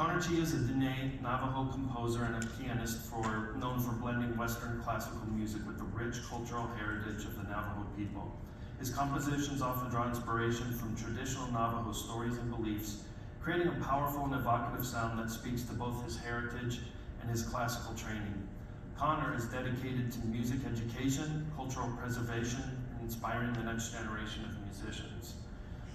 Connor Chee is a Diné Navajo composer and a pianist known for blending Western classical music with the rich cultural heritage of the Navajo people. His compositions often draw inspiration from traditional Navajo stories and beliefs, creating a powerful and evocative sound that speaks to both his heritage and his classical training. Connor is dedicated to music education, cultural preservation, and inspiring the next generation of musicians.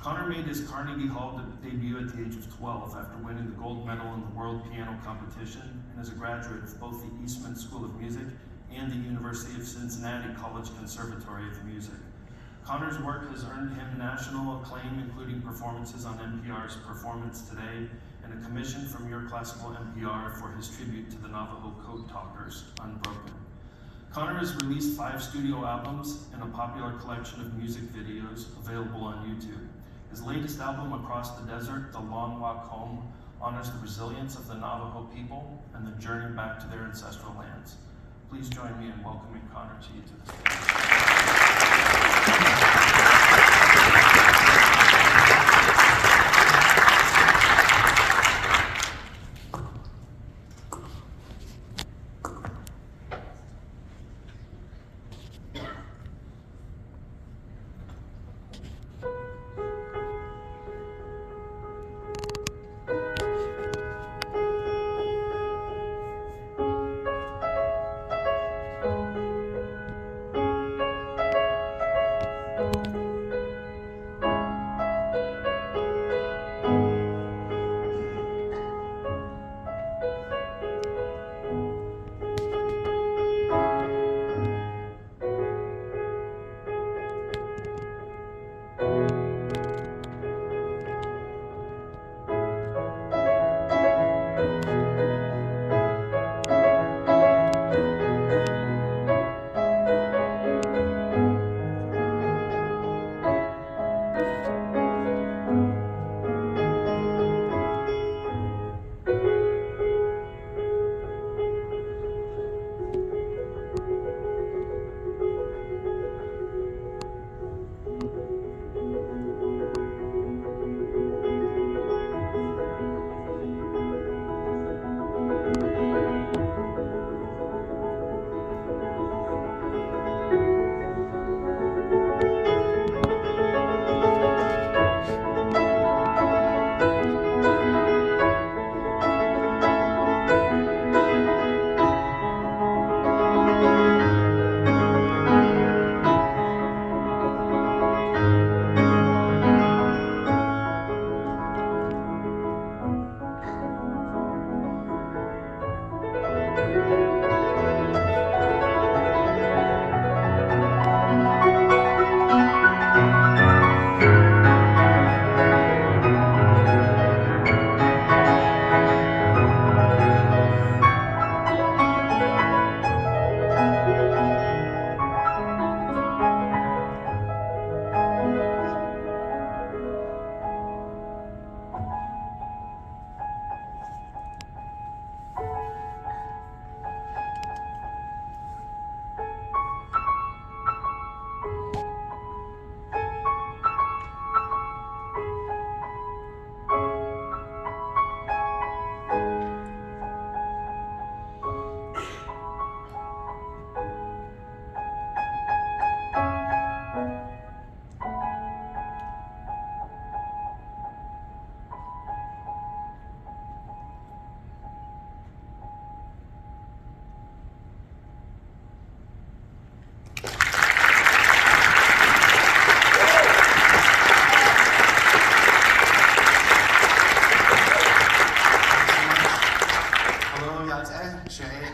Connor made his Carnegie Hall debut at the age of 12 after winning the gold medal in the World Piano Competition, and is a graduate of both the Eastman School of Music and the University of Cincinnati College-Conservatory of Music. Connor's work has earned him national acclaim, including performances on NPR's Performance Today and a commission from Your Classical MPR for his tribute to the Navajo Code Talkers, Unbroken. Connor has released 5 studio albums and a popular collection of music videos available on YouTube. His latest album, Across the Desert, The Long Walk Home, honors the resilience of the Navajo people and the journey back to their ancestral lands. Please join me in welcoming Connor Chee to the stage.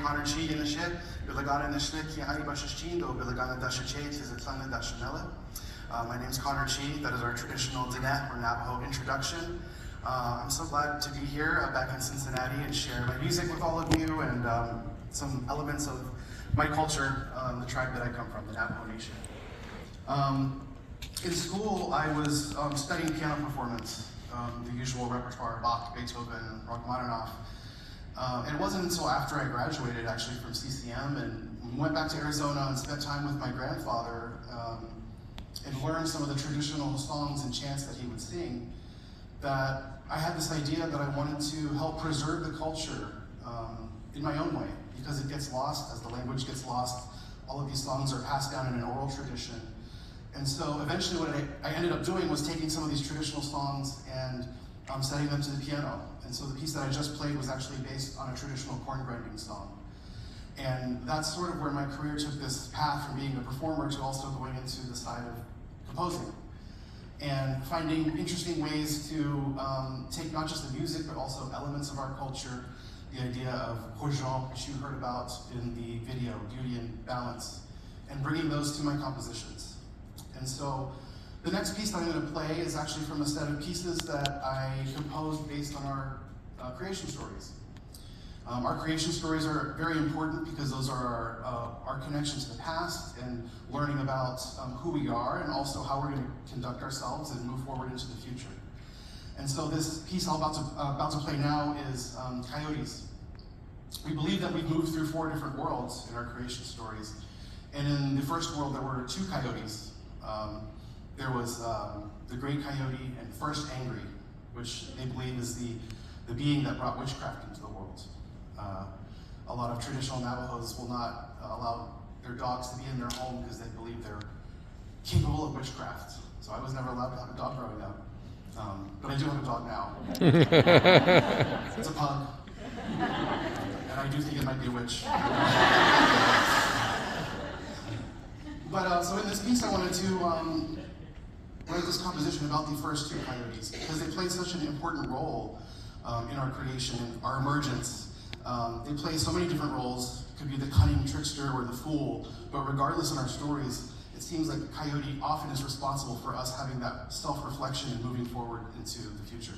Connor Chee in the shit, my name is Connor Chee. That is our traditional Diné or Navajo introduction. I'm so glad to be here back in Cincinnati and share my music with all of you and some elements of my culture, the tribe that I come from, the Navajo Nation. In school, I was studying piano performance, the usual repertoire, Bach, Beethoven, Rachmaninoff. And it wasn't until after I graduated actually from CCM and went back to Arizona and spent time with my grandfather and learned some of the traditional songs and chants that he would sing that I had this idea that I wanted to help preserve the culture in my own way, because it gets lost as the language gets lost. All of these songs are passed down in an oral tradition. And so eventually what I ended up doing was taking some of these traditional songs and setting them to the piano. And so the piece that I just played was actually based on a traditional corn grinding song. And that's sort of where my career took this path from being a performer to also going into the side of composing. And finding interesting ways to take not just the music, but also elements of our culture, the idea of Hojan, which you heard about in the video, beauty and balance, and bringing those to my compositions. And so the next piece that I'm going to play is actually from a set of pieces that I composed based on our creation stories. Our creation stories are very important because those are our connection to the past and learning about who we are and also how we're going to conduct ourselves and move forward into the future. And so this piece I'm about to play now is Coyotes. We believe that we've moved through 4 different worlds in our creation stories. And in the first world, there were 2 coyotes. There was the great coyote and first angry, which they believe is the being that brought witchcraft into the world. A lot of traditional Navajos will not allow their dogs to be in their home because they believe they're capable of witchcraft. So I was never allowed to have a dog growing up. But I do have a dog now. It's a pug. And I do think it might be a witch. But so in this piece I wanted to write this composition about the first 2 coyotes because they play such an important role in our creation and our emergence. They play so many different roles. It could be the cunning trickster or the fool, but regardless in our stories, it seems like the coyote often is responsible for us having that self-reflection and moving forward into the future.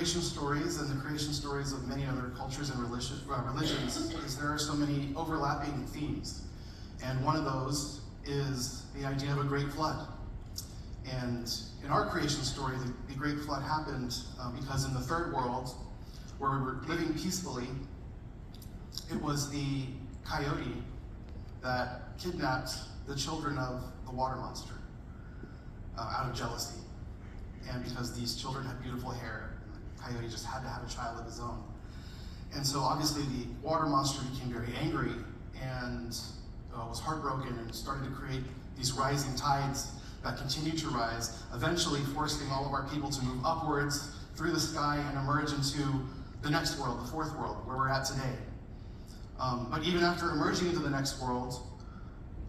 creation stories and the creation stories of many other cultures and religions is there are so many overlapping themes. And one of those is the idea of a great flood. And in our creation story, the great flood happened because in the third world, where we were living peacefully, it was the coyote that kidnapped the children of the water monster out of jealousy. And because these children had beautiful hair, the coyote just had to have a child of his own. And so obviously the water monster became very angry and was heartbroken and started to create these rising tides that continued to rise, eventually forcing all of our people to move upwards through the sky and emerge into the next world, the fourth world, where we're at today. But even after emerging into the next world,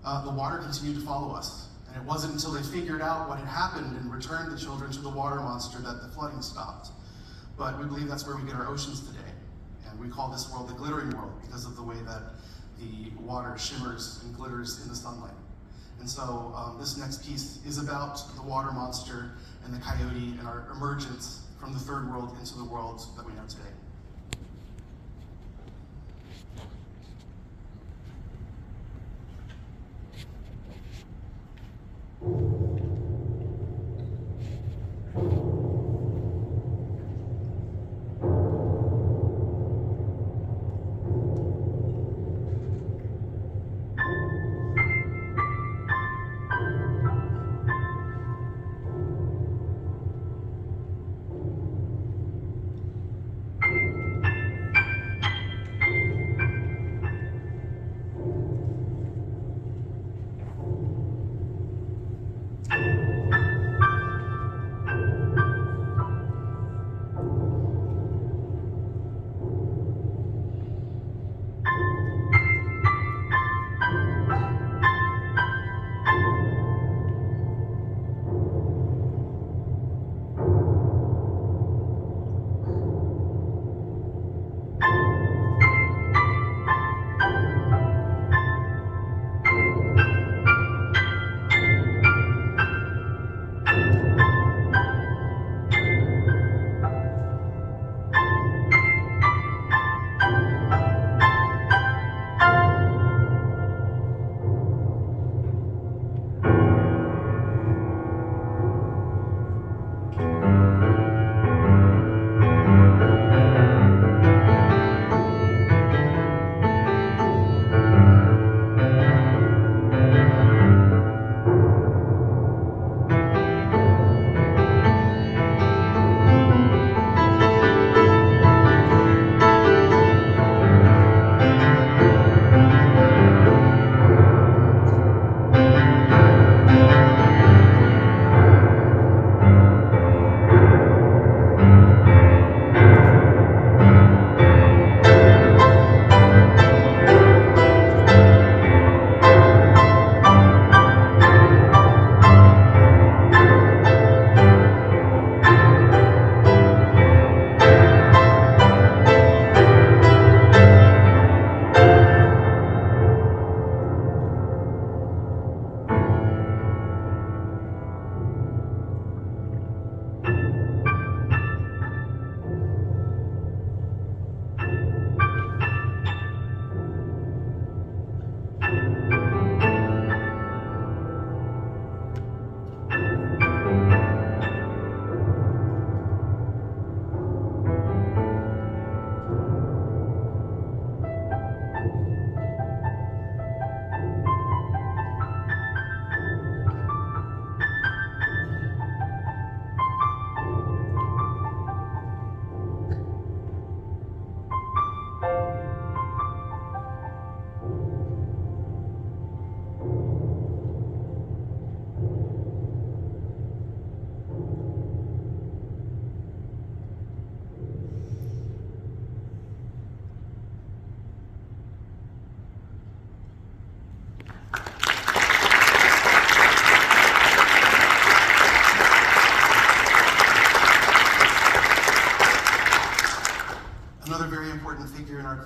the water continued to follow us. And it wasn't until they figured out what had happened and returned the children to the water monster that the flooding stopped. But we believe that's where we get our oceans today. And we call this world the glittering world because of the way that the water shimmers and glitters in the sunlight. And so this next piece is about the water monster and the coyote and our emergence from the third world into the world that we know today.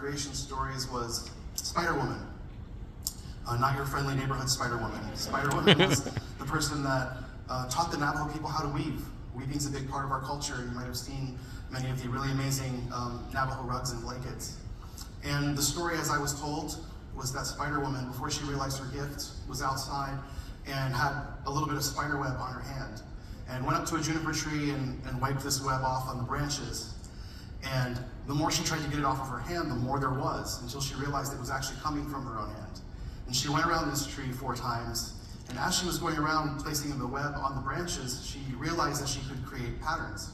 creation stories was Spider-Woman. Not your friendly neighborhood Spider-Woman. Spider-Woman was the person that taught the Navajo people how to weave. Weaving's a big part of our culture. You might have seen many of the really amazing Navajo rugs and blankets. And the story, as I was told, was that Spider Woman, before she realized her gift, was outside and had a little bit of spider web on her hand, and went up to a juniper tree and wiped this web off on the branches. And the more she tried to get it off of her hand, the more there was, until she realized it was actually coming from her own hand. And she went around this tree 4 times, and as she was going around placing the web on the branches, she realized that she could create patterns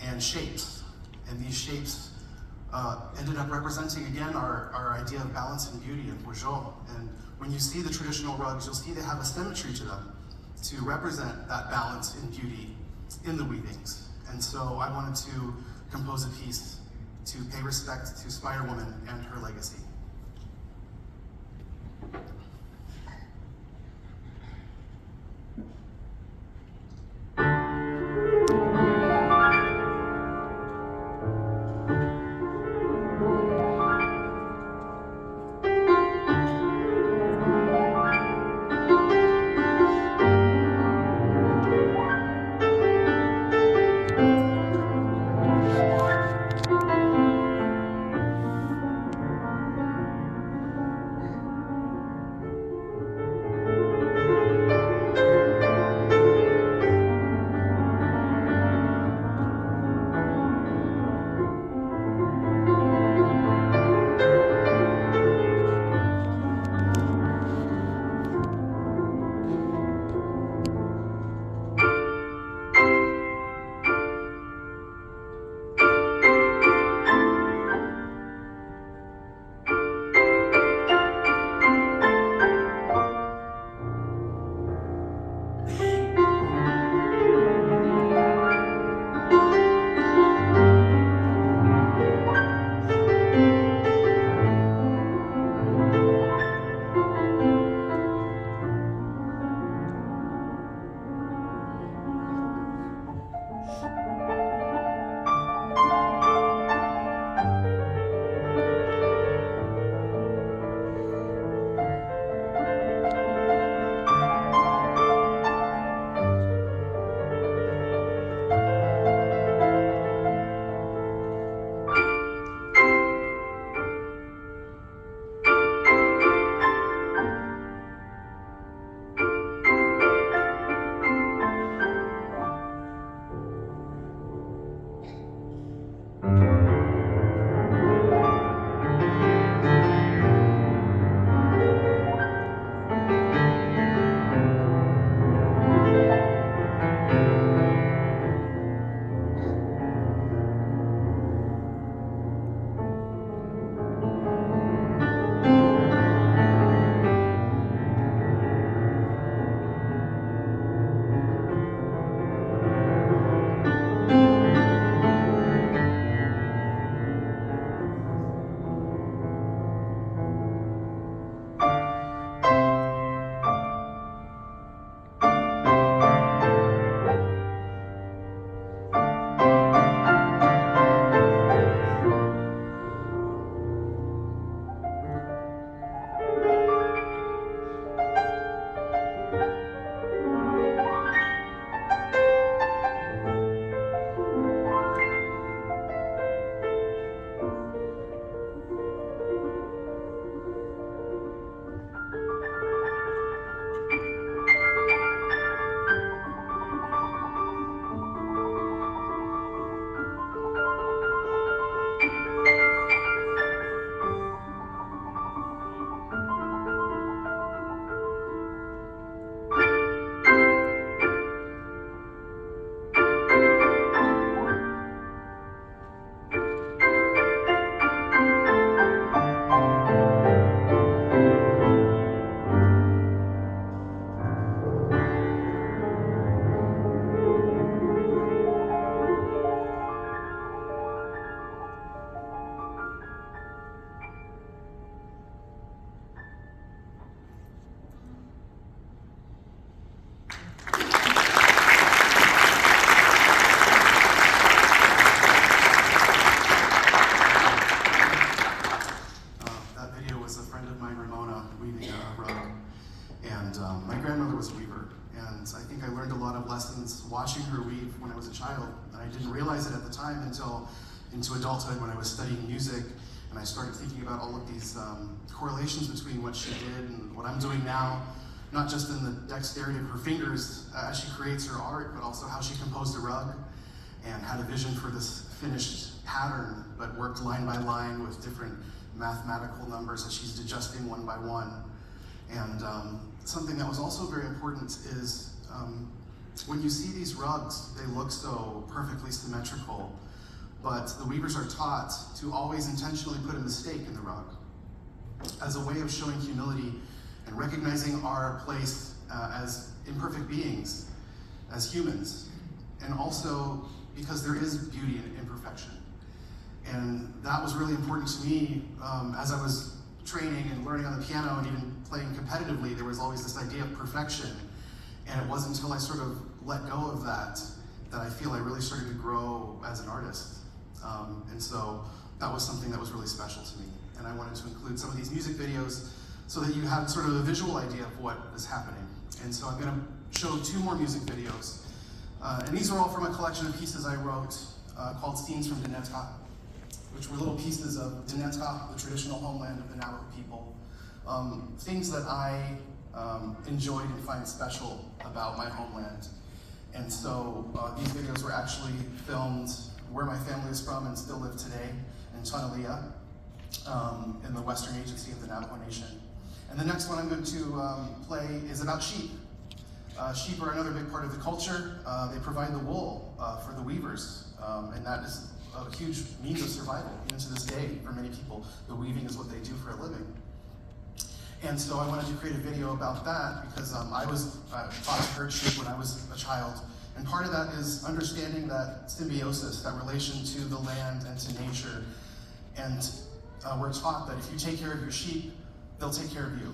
and shapes. And these shapes ended up representing, again, our idea of balance and beauty and bourgeois. And when you see the traditional rugs, you'll see they have a symmetry to them to represent that balance and beauty in the weavings. And so I wanted to compose a piece to pay respect to Spider Woman and her legacy. weaving a rug. And my grandmother was a weaver, And I think I learned a lot of lessons watching her weave when I was a child. And I didn't realize it at the time until into adulthood when I was studying music. And I started thinking about all of these correlations between what she did and what I'm doing now, not just in the dexterity of her fingers as she creates her art, but also how she composed a rug and had a vision for this finished pattern, but worked line by line with different mathematical numbers that she's adjusting one by one. And something that was also very important is when you see these rugs, they look so perfectly symmetrical, but the weavers are taught to always intentionally put a mistake in the rug as a way of showing humility and recognizing our place as imperfect beings, as humans, and also because there is beauty in imperfection. And that was really important to me as I was training and learning on the piano and even playing competitively. There was always this idea of perfection, and it wasn't until I sort of let go of that that I feel I really started to grow as an artist. And so that was something that was really special to me. And I wanted to include some of these music videos so that you have sort of a visual idea of what is happening. And so I'm going to show 2 more music videos. And these are all from a collection of pieces I wrote called Scenes from Diné, which were little pieces of Diné, the traditional homeland of the Navajo people. Things that I enjoyed and find special about my homeland. And so these videos were actually filmed where my family is from and still live today, in Tonalea, in the Western Agency of the Navajo Nation. And the next one I'm going to play is about sheep. Sheep are another big part of the culture. They provide the wool for the weavers, and that is a huge means of survival, even to this day, for many people. The weaving is what they do for a living. And so I wanted to create a video about that because I was taught to herd sheep when I was a child. And part of that is understanding that symbiosis, that relation to the land and to nature. And we're taught that if you take care of your sheep, they'll take care of you.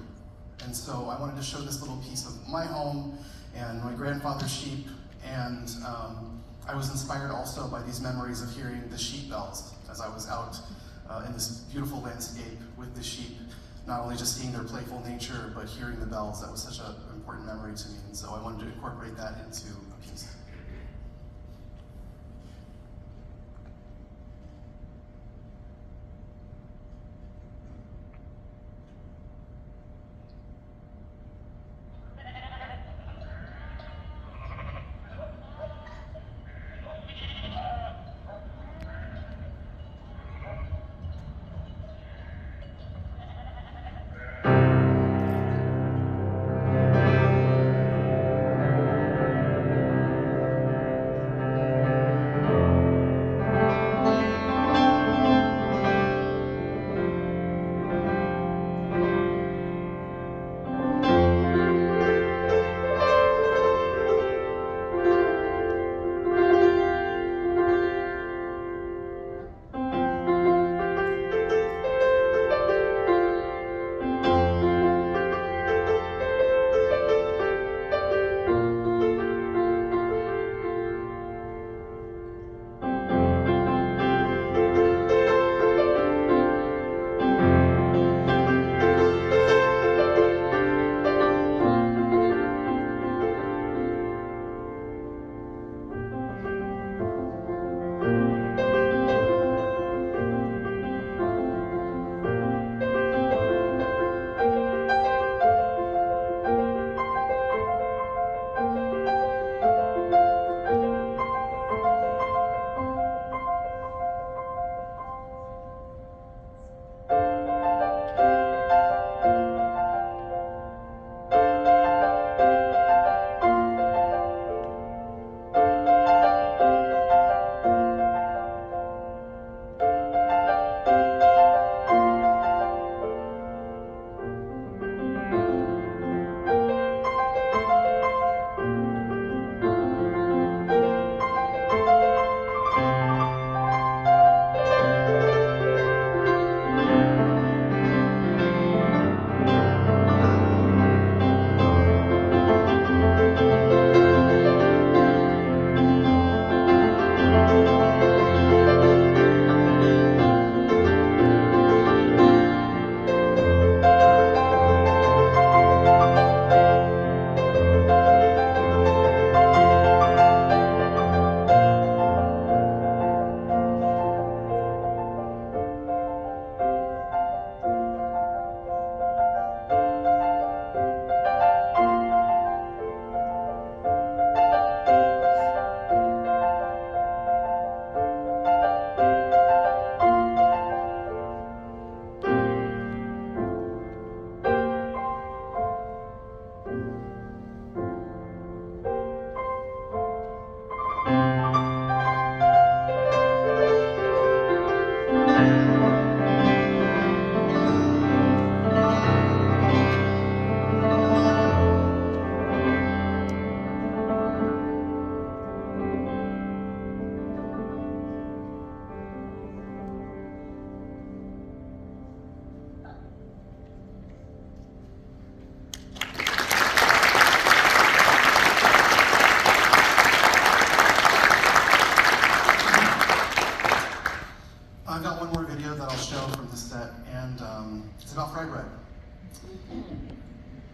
And so I wanted to show this little piece of my home and my grandfather's sheep. And I was inspired also by these memories of hearing the sheep bells as I was out in this beautiful landscape with the sheep. Not only just seeing their playful nature, but hearing the bells. That was such an important memory to me. And so I wanted to incorporate that into a piece.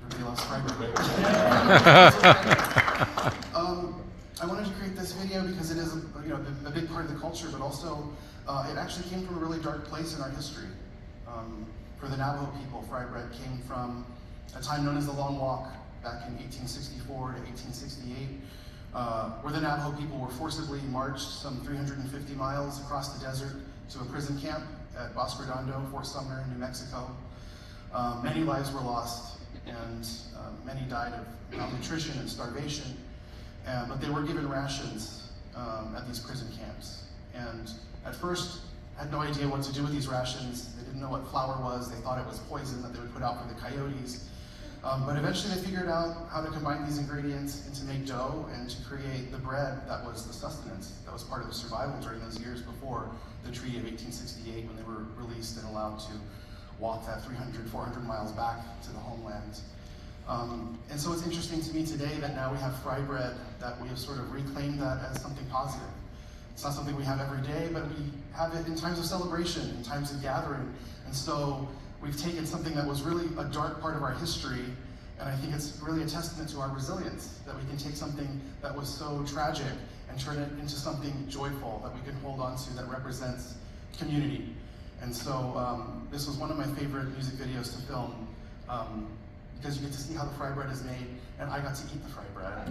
Everybody loves Fry Bread. I wanted to create this video because it is a big part of the culture, but also it actually came from a really dark place in our history. For the Navajo people, fry bread came from a time known as the Long Walk back in 1864 to 1868, where the Navajo people were forcibly marched some 350 miles across the desert to a prison camp at Bosque Redondo, Fort Sumner, New Mexico. Many lives were lost, and many died of malnutrition and starvation, but they were given rations at these prison camps. And at first, had no idea what to do with these rations. They didn't know what flour was. They thought it was poison that they would put out for the coyotes. But eventually they figured out how to combine these ingredients and to make dough and to create the bread that was the sustenance, that was part of the survival during those years before the Treaty of 1868, when they were released and allowed to walk that 300, 400 miles back to the homeland. And so it's interesting to me today that now we have fry bread, that we have sort of reclaimed that as something positive. It's not something we have every day, but we have it in times of celebration, in times of gathering. And so we've taken something that was really a dark part of our history, and I think it's really a testament to our resilience, that we can take something that was so tragic and turn it into something joyful that we can hold on to, that represents community. And so this was one of my favorite music videos to film, because you get to see how the fry bread is made, and I got to eat the fry bread.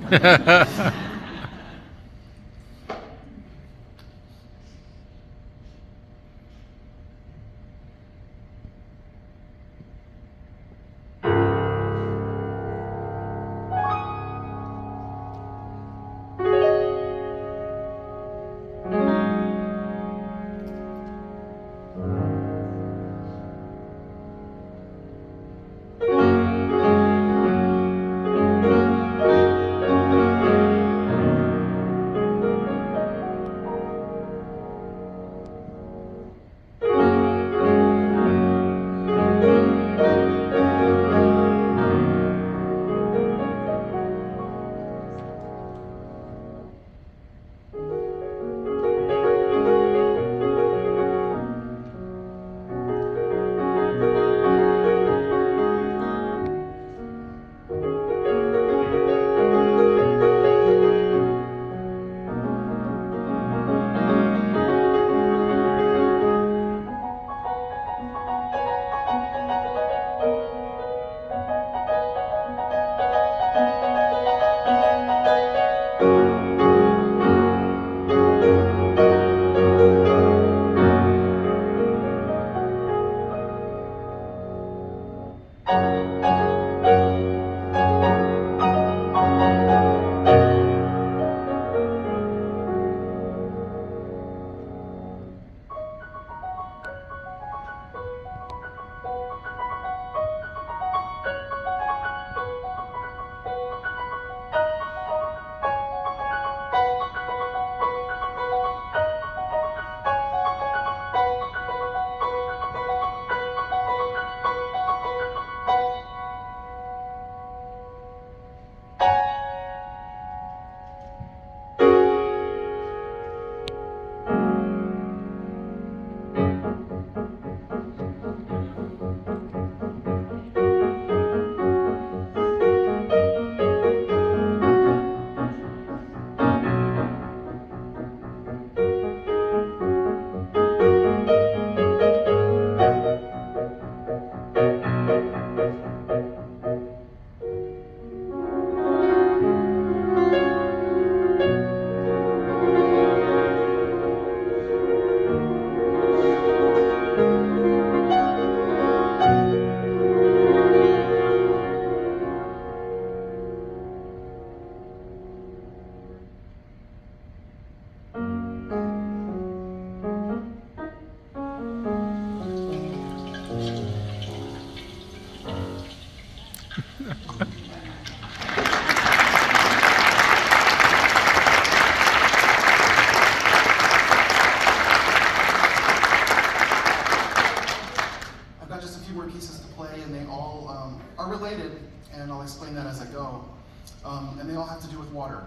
And they all have to do with water.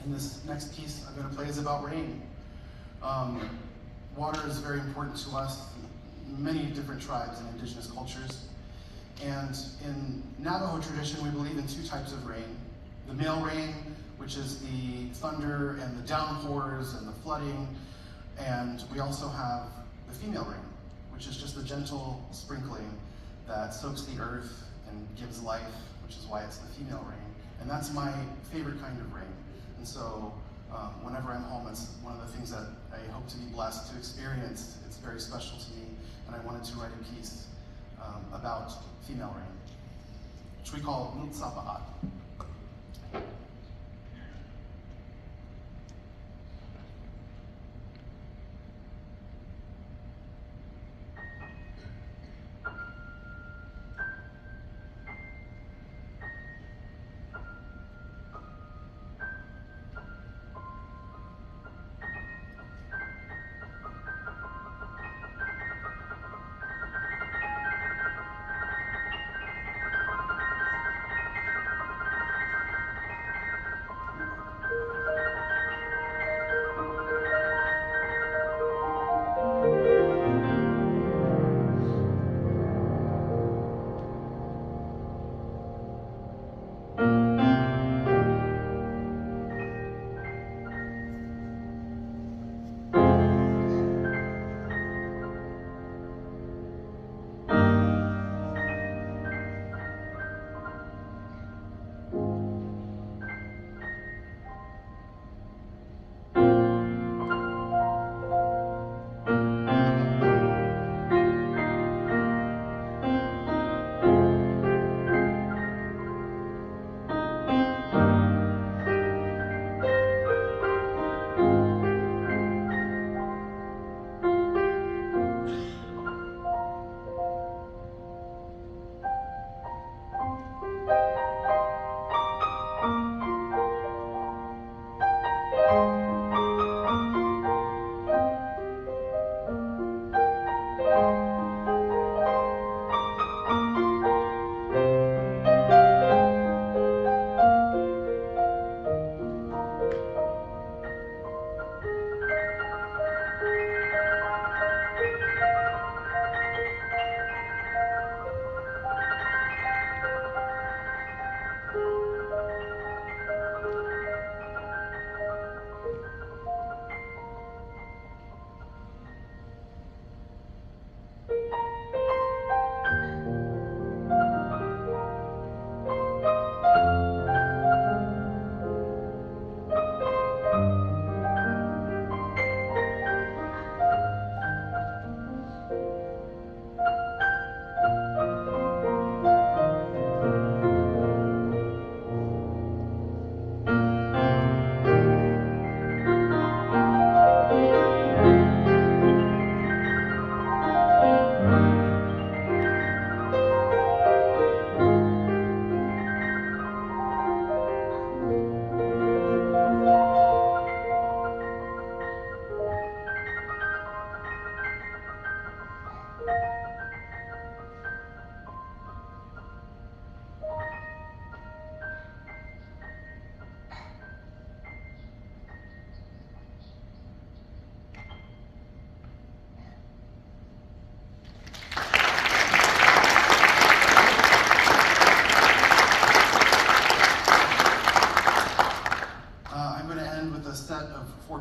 And this next piece I'm going to play is about rain. Water is very important to us, many different tribes and indigenous cultures. And in Navajo tradition, we believe in two types of rain. The male rain, which is the thunder and the downpours and the flooding. And we also have the female rain, which is just the gentle sprinkling that soaks the earth and gives life, which is why it's the female rain. And that's my favorite kind of rain. And so whenever I'm home, it's one of the things that I hope to be blessed to experience. It's very special to me, and I wanted to write a piece about female rain, which we call Nutsapaat.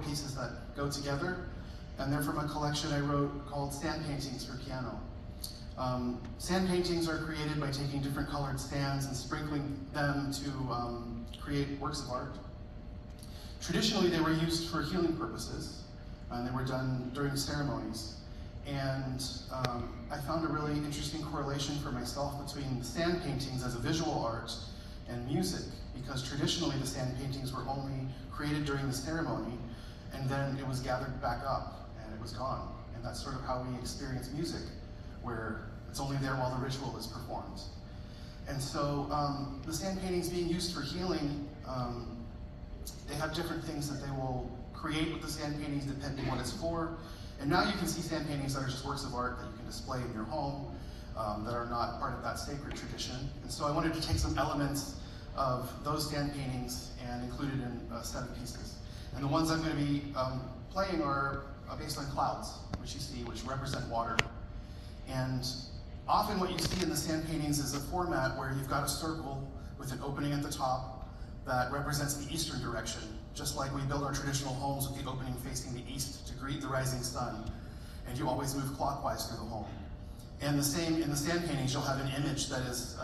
Pieces that go together, and they're from a collection I wrote called Sand Paintings for Piano. Sand paintings are created by taking different colored sands and sprinkling them to create works of art. Traditionally, they were used for healing purposes, and they were done during ceremonies. And I found a really interesting correlation for myself between the sand paintings as a visual art and music, because traditionally the sand paintings were only created during the ceremony, and then it was gathered back up and it was gone. And that's sort of how we experience music, where it's only there while the ritual is performed. And so the sand paintings being used for healing, they have different things that they will create with the sand paintings depending what it's for. And now you can see sand paintings that are just works of art that you can display in your home that are not part of that sacred tradition. And so I wanted to take some elements of those sand paintings and include it in a set of pieces. And the ones I'm going to be playing are based on clouds, which you see, which represent water. And Often what you see in the sand paintings is a format where you've got a circle with an opening at the top that represents the eastern direction, just like we build our traditional homes with the opening facing the east to greet the rising sun, and you always move clockwise through the home. And the same in the sand paintings, you'll have an image that is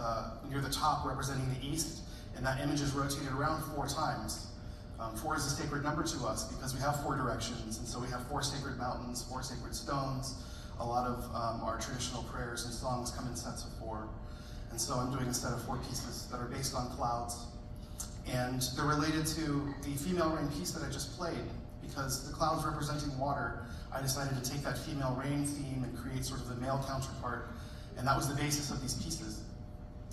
near the top representing the east, and that image is rotated around 4 times. 4 is a sacred number to us because we have 4 directions, and so we have 4 sacred mountains, 4 sacred stones. A lot of our traditional prayers and songs come in sets of 4. And so I'm doing a set of 4 pieces that are based on clouds. And they're related to the female rain piece that I just played, because the clouds representing water, I decided to take that female rain theme and create sort of the male counterpart, and that was the basis of these pieces.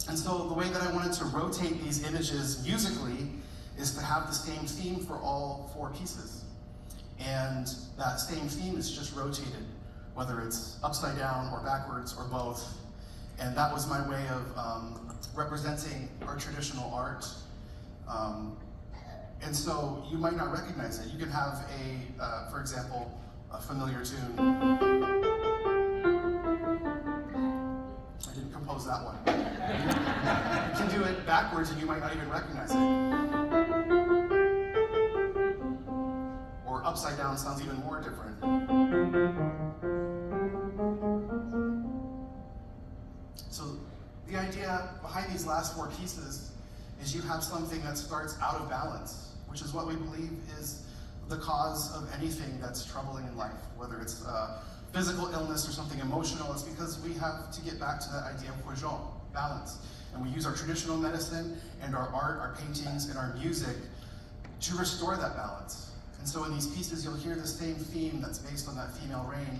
And so the way that I wanted to rotate these images musically is to have the same theme for all 4 pieces. And that same theme is just rotated, whether it's upside down or backwards or both. And that was my way of representing our traditional art. And so you might not recognize it. You can have for example, a familiar tune. I didn't compose that one. You can do it backwards and you might not even recognize it. Or upside down sounds even more different. So the idea behind these last 4 pieces is you have something that starts out of balance, which is what we believe is the cause of anything that's troubling in life, whether it's physical illness or something emotional. It's because we have to get back to that idea of huizhong, balance. And we use our traditional medicine and our art, our paintings, and our music to restore that balance. And so in these pieces, you'll hear the same theme that's based on that female rain,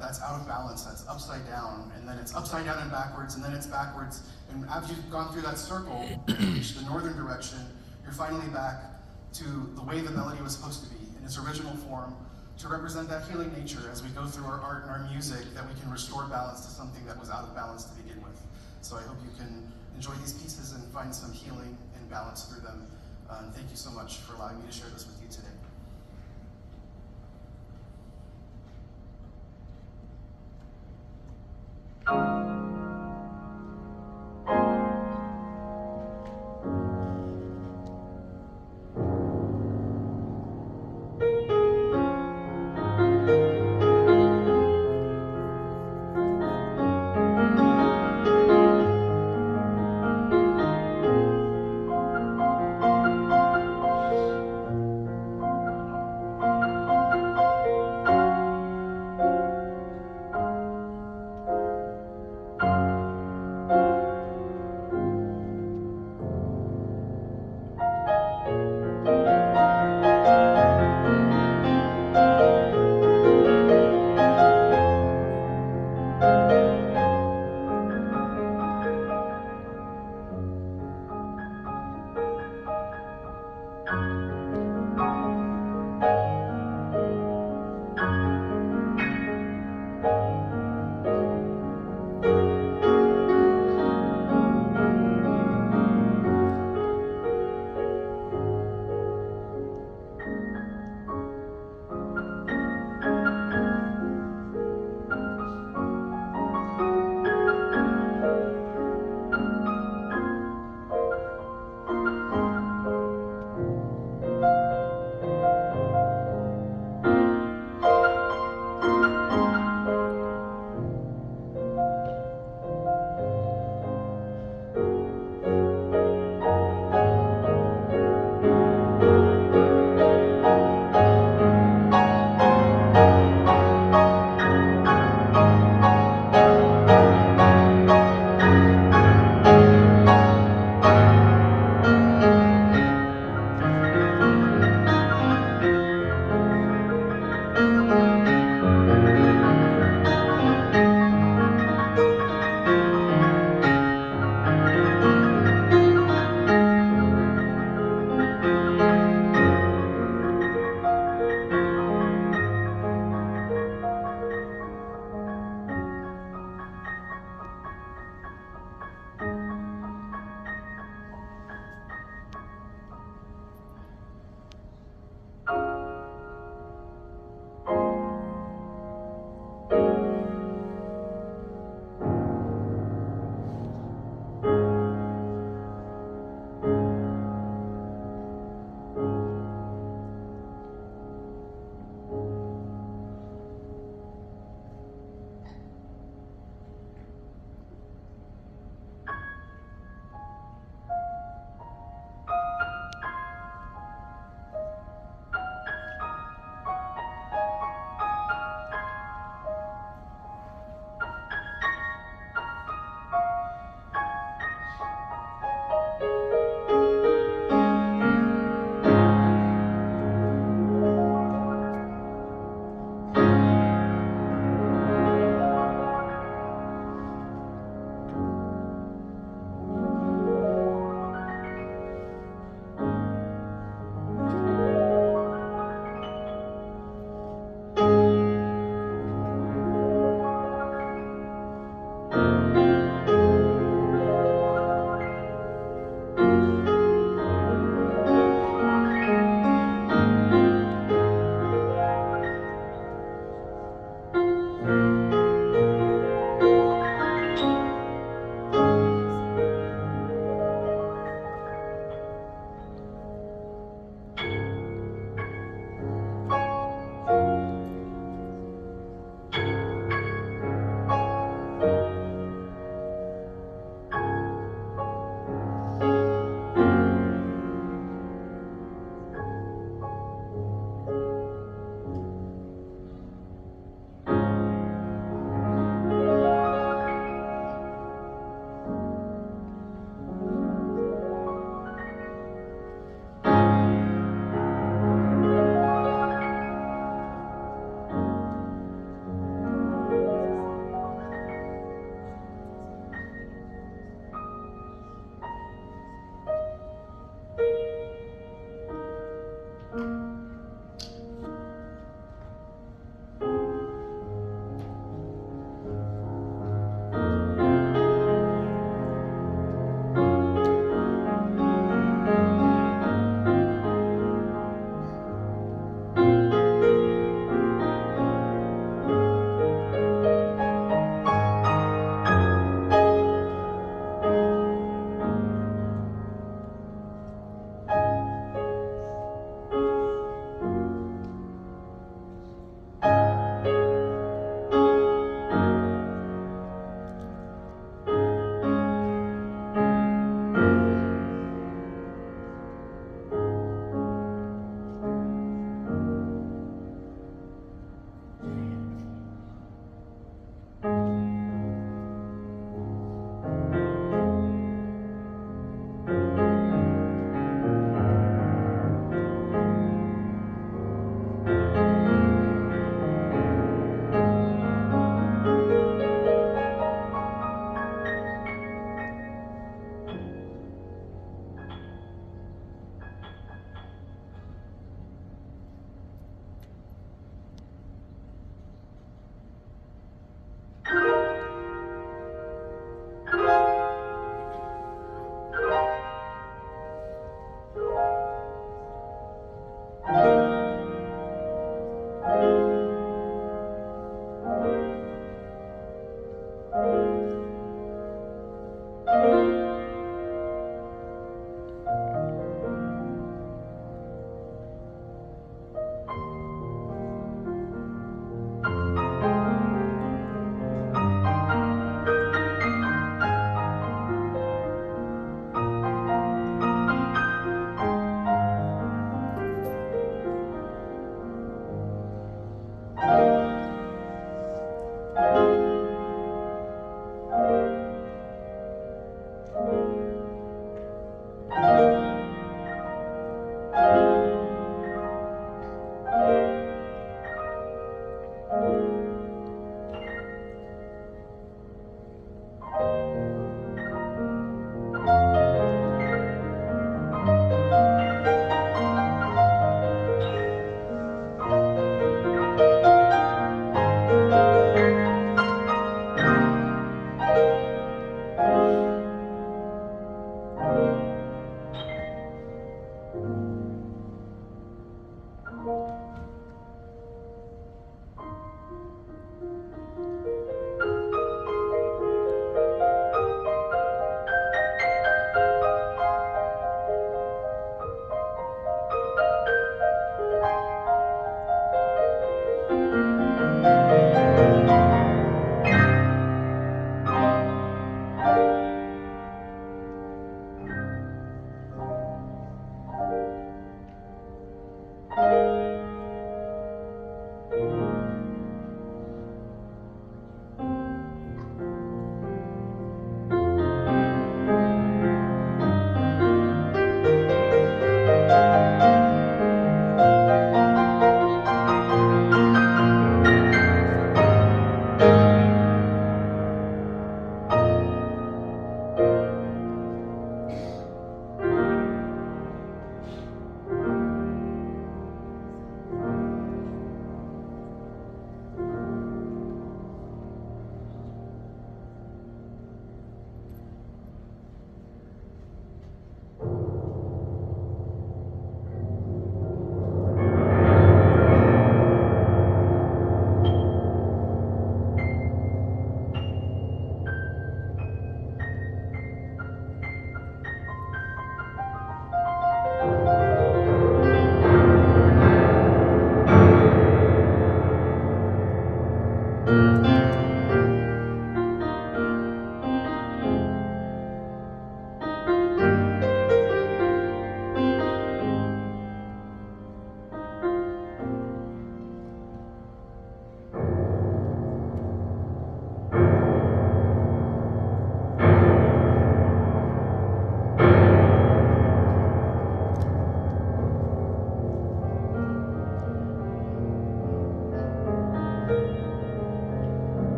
that's out of balance, that's upside down, and then it's upside down and backwards, and then it's backwards. And after you've gone through that circle, reach the northern direction, you're finally back to the way the melody was supposed to be, in its original form, to represent that healing nature as we go through our art and our music, that we can restore balance to something that was out of balance to begin with. So I hope you can enjoy these pieces and find some healing and balance through them. And thank you so much for allowing me to share this with you today.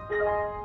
you.